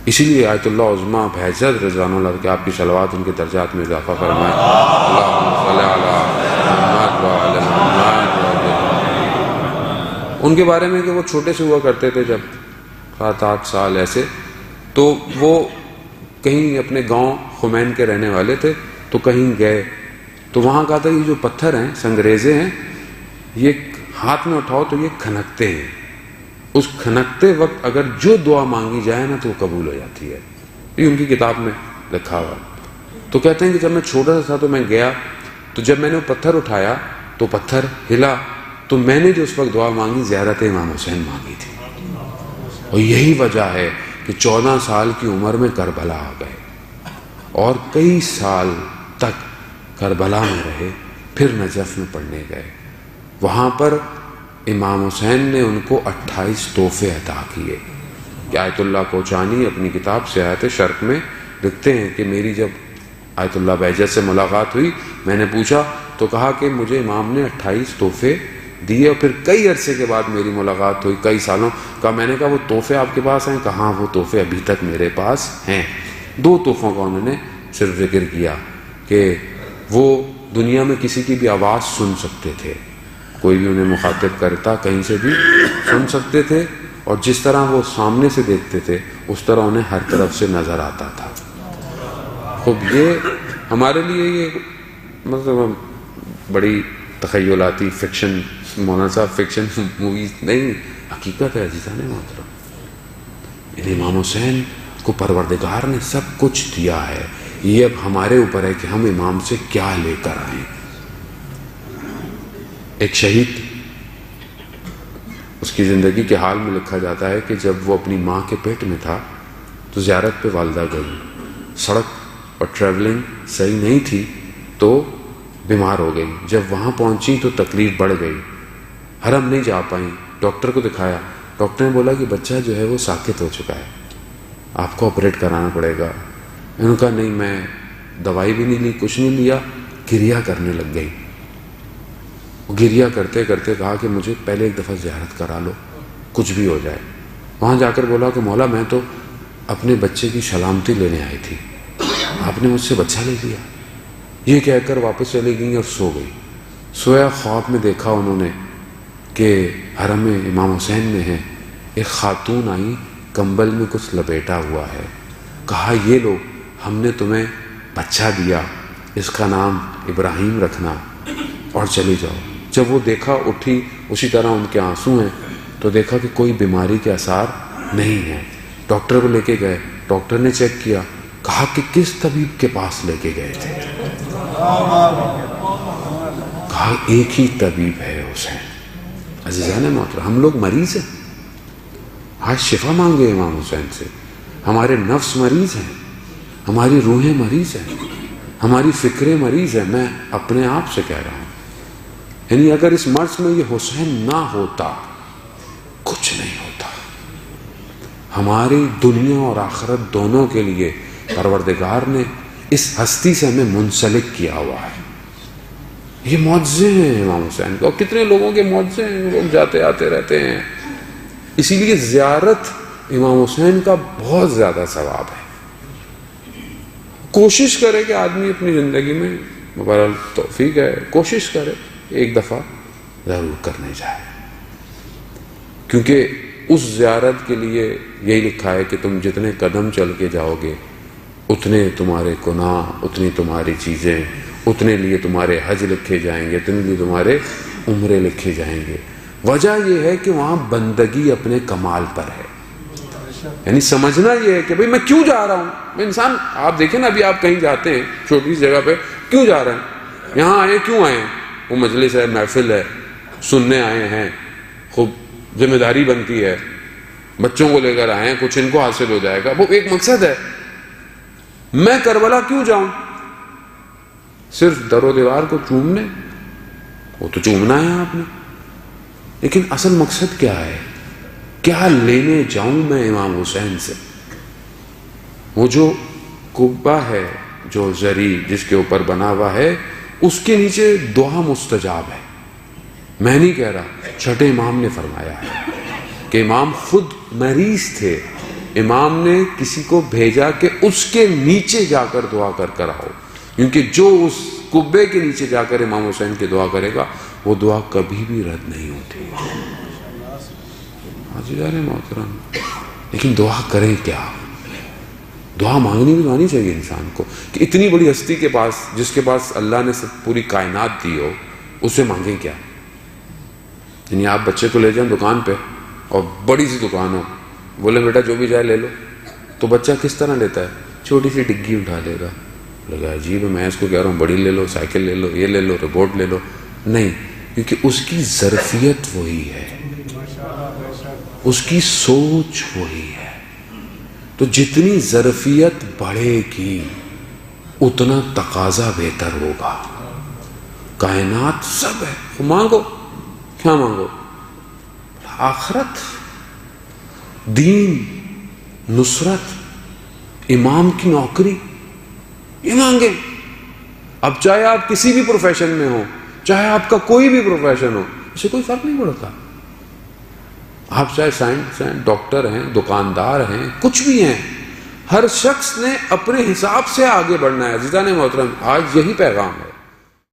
اسی لیے آیت اللہ عظمیٰ بہزت رضوان اللہ کہ آپ کی صلوات ان کے درجات میں اضافہ فرمائے. اللہم صلی علی محمد وعلی محمد. ان کے بارے میں کہ وہ چھوٹے سے ہوا کرتے تھے جب 7-8 سال ایسے، تو وہ کہیں اپنے گاؤں خمین کے رہنے والے تھے، تو کہیں گئے تو وہاں کہا تھا یہ جو پتھر ہیں سنگریزے ہیں، یہ ہاتھ میں اٹھاؤ تو یہ کھنکتے ہیں، اس کھنکتے وقت اگر جو دعا مانگی جائے نا تو وہ قبول ہو جاتی ہے. یہ ان کی کتاب میں لکھا ہوا. تو کہتے ہیں کہ جب میں چھوٹا سا تھا تو میں گیا، تو جب میں نے وہ پتھر اٹھایا تو پتھر ہلا، تو میں نے جو اس وقت دعا مانگی زیارت امام حسین مانگی تھی. اور یہی وجہ ہے کہ 14 سال کی عمر میں کربلا آ گئے اور کئی سال تک کربلا میں رہے، پھر نجف میں پڑھنے گئے. وہاں پر امام حسین نے ان کو 28 تحفے عطا کیے. کہ آیت اللہ کوچانی اپنی کتاب سیاحت شرق میں لکھتے ہیں کہ میری جب آیت اللہ بہجت سے ملاقات ہوئی، میں نے پوچھا تو کہا کہ مجھے امام نے 28 تحفے دیے، اور پھر کئی عرصے کے بعد میری ملاقات ہوئی، کئی سالوں کا. میں نے کہا وہ تحفے آپ کے پاس ہیں؟ کہاں وہ تحفے ابھی تک میرے پاس ہیں. 2 تحفوں کا انہوں نے صرف ذکر کیا کہ وہ دنیا میں کسی کی بھی آواز سن سکتے تھے، کوئی بھی انہیں مخاطب کرتا کہیں سے بھی سن سکتے تھے، اور جس طرح وہ سامنے سے دیکھتے تھے اس طرح انہیں ہر طرف سے نظر آتا تھا. خب یہ ہمارے لیے یہ مطلب بڑی تخیلاتی فکشن، مولانا صاحب فکشن موویز نہیں، حقیقت ہے عزیزان محترم. امام حسین کو پروردگار نے سب کچھ دیا ہے، یہ اب ہمارے اوپر ہے کہ ہم امام سے کیا لے کر آئیں. ایک شہید، اس کی زندگی کے حال میں لکھا جاتا ہے کہ جب وہ اپنی ماں کے پیٹ میں تھا تو زیارت پہ والدہ گئی، سڑک اور ٹریولنگ صحیح نہیں تھی تو بیمار ہو گئی. جب وہاں پہنچی تو تکلیف بڑھ گئی، حرم نہیں جا پائیں. ڈاکٹر کو دکھایا، ڈاکٹر نے بولا کہ بچہ جو ہے وہ ساکت ہو چکا ہے، آپ کو آپریٹ کرانا پڑے گا. انہوں نے کہا نہیں، میں دوائی بھی نہیں لی، کچھ نہیں لیا. گریہ کرنے لگ گئی. گریہ کرتے کرتے کہا کہ مجھے پہلے ایک دفعہ زیارت کرا لو، کچھ بھی ہو جائے. وہاں جا کر بولا کہ مولا میں تو اپنے بچے کی سلامتی لینے آئی تھی، آپ نے مجھ سے بچہ لے لیا. یہ کہہ کر واپس چلی گئی اور سو گئی. سویا خواب میں دیکھا انہوں نے کہ حرم امام حسین میں ہے، ایک خاتون آئی، کمبل میں کچھ لپیٹا ہوا ہے. کہا یہ لو، ہم نے تمہیں بچہ دیا، اس کا نام ابراہیم رکھنا اور چلی جاؤ. جب وہ دیکھا اٹھی، اسی طرح ان کے آنسو ہیں، تو دیکھا کہ کوئی بیماری کے آثار نہیں ہے. ڈاکٹر کو لے کے گئے، ڈاکٹر نے چیک کیا، کہا کہ کس طبیب کے پاس لے کے گئے تھے؟ کہا ایک ہی طبیب ہے حسین. عزیزان محترم، ہم لوگ مریض ہیں، آج شفا مانگے امام حسین سے. ہمارے نفس مریض ہیں، ہماری روحیں مریض ہیں، ہماری فکریں مریض ہیں. میں اپنے آپ سے کہہ رہا ہوں، یعنی اگر اس مرض میں یہ حسین نہ ہوتا کچھ نہیں ہوتا. ہماری دنیا اور آخرت دونوں کے لیے پروردگار نے اس ہستی سے ہمیں منسلک کیا ہوا ہے. یہ معجزے ہیں امام حسین کے، اور کتنے لوگوں کے معجزے ہیں، لوگ جاتے آتے رہتے ہیں. اسی لیے زیارت امام حسین کا بہت زیادہ ثواب ہے. کوشش کرے کہ آدمی اپنی زندگی میں، بہرحال توفیق ہے، کوشش کرے ایک دفعہ ضرور کرنے جائے، کیونکہ اس زیارت کے لیے یہی لکھا ہے کہ تم جتنے قدم چل کے جاؤ گے اتنے تمہارے گناہ، اتنی تمہاری چیزیں، اتنے لیے تمہارے حج لکھے جائیں گے، اتنے لیے تمہارے عمرے لکھے جائیں گے. وجہ یہ ہے کہ وہاں بندگی اپنے کمال پر ہے. یعنی سمجھنا یہ ہے کہ بھئی میں کیوں جا رہا ہوں. میں انسان، آپ دیکھیں نا، ابھی آپ کہیں جاتے ہیں چھوٹی سی جگہ پہ، کیوں جا رہے ہیں؟ یہاں آئے کیوں آئے ہیں؟ وہ مجلس ہے، محفل ہے، سننے آئے ہیں، خوب ذمہ داری بنتی ہے، بچوں کو لے کر آئے ہیں، کچھ ان کو حاصل ہو جائے گا، وہ ایک مقصد ہے. میں کربلا کیوں جاؤں؟ صرف در و دیوار کو چومنے؟ وہ تو چومنا ہے آپ نے، لیکن اصل مقصد کیا ہے؟ کیا لینے جاؤں میں امام حسین سے؟ وہ جو قبہ ہے، جو زری جس کے اوپر بنا ہوا ہے، اس کے نیچے دعا مستجاب ہے. میں نہیں کہہ رہا، چھٹے امام نے فرمایا ہے کہ امام خود مریض تھے، امام نے کسی کو بھیجا کہ اس کے نیچے جا کر دعا کر آؤ، کیونکہ جو اس قبے کے نیچے جا کر امام حسین کی دعا کرے گا وہ دعا کبھی بھی رد نہیں ہوتی۔ محترم، لیکن دعا کریں کیا؟ دعا مانگنی بھی آنی چاہیے انسان کو، کہ اتنی بڑی ہستی کے پاس، جس کے پاس اللہ نے سب پوری کائنات دی ہو، اس سے مانگیں کیا؟ یعنی آپ بچے کو لے جائیں دکان پہ اور بڑی سی دکان ہو، بولے بیٹا جو بھی جائے لے لو، تو بچہ کس طرح لیتا ہے؟ چھوٹی سی ڈگی اٹھا لے گا، لگا عجیب ہے، میں اس کو کہہ رہا ہوں بڑی لے لو، سائیکل لے لو، یہ لے لو، روبوٹ لے لو، نہیں، کیونکہ اس کی ظرفیت وہی ہے، اس کی سوچ وہی ہے۔ تو جتنی ظرفیت بڑھے گی اتنا تقاضا بہتر ہوگا۔ کائنات سب ہے، مانگو، کیا مانگو؟ آخرت، دین، نصرت، امام کی نوکری، یہ مانگیں۔ اب چاہے آپ کسی بھی پروفیشن میں ہو، چاہے آپ کا کوئی بھی پروفیشن ہو، اسے کوئی فرق نہیں پڑتا۔ آپ چاہے سائنس ہیں، ڈاکٹر ہیں، دکاندار ہیں، کچھ بھی ہیں، ہر شخص نے اپنے حساب سے آگے بڑھنا ہے۔ عزیزان محترم، آج یہی پیغام ہے۔